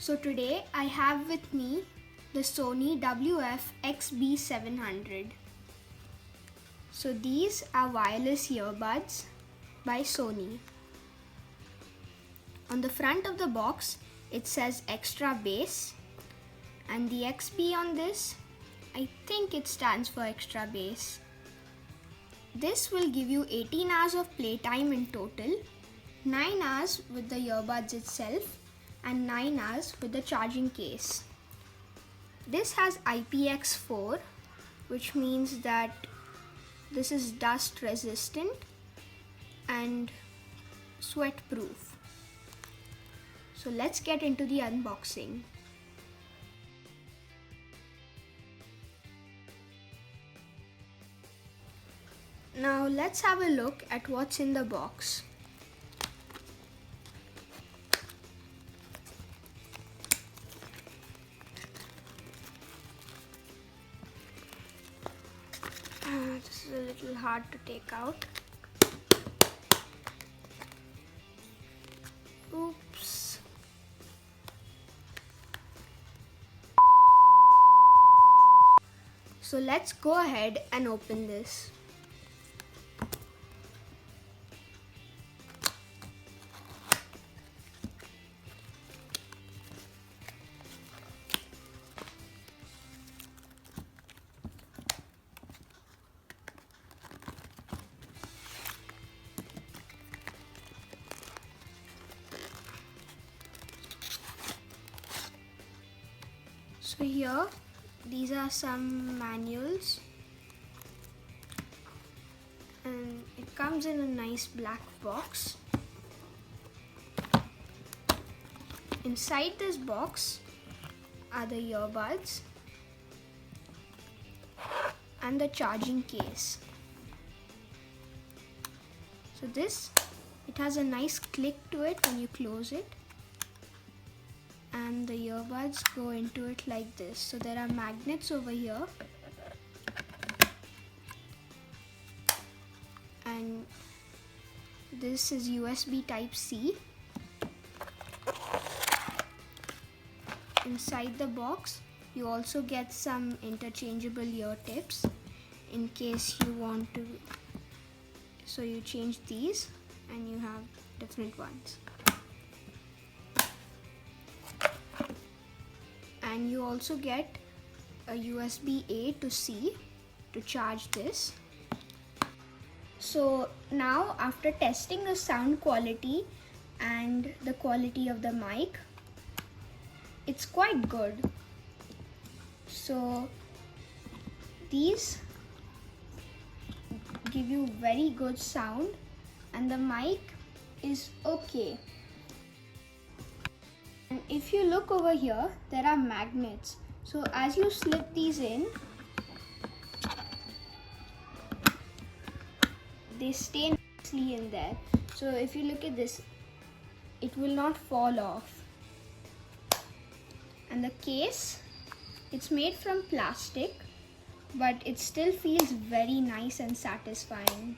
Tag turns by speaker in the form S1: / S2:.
S1: So today I have with me the Sony WF-XB700. So these are wireless earbuds by Sony. On the front of the box it says extra bass, and the XB on this, I think it stands for extra bass. This will give you 18 hours of playtime in total, 9 hours with the earbuds itself and 9 hours with the charging case. This has IPX4, which means that this is dust resistant and sweat proof. So let's get into the unboxing. Now let's have a look at what's in the box. This is a little hard to take out. Oops. So let's go ahead and open this. So here, these are some manuals, and it comes in a nice black box. Inside this box are the earbuds and the charging case. So this, it has a nice click to it when you close it. And the earbuds go into it like this. So there are magnets over here, and this is USB Type-C. Inside the box you also get some interchangeable ear tips in case you want to. So you change these and you have different ones. And you also get a USB A to C to charge this. So now, after testing the sound quality and the quality of the mic, it's quite good. So these give you very good sound and the mic is okay. And if you look over here, there are magnets. So as you slip these in, they stay nicely in there. So if you look at this, it will not fall off. And the case, it's made from plastic, but it still feels very nice and satisfying.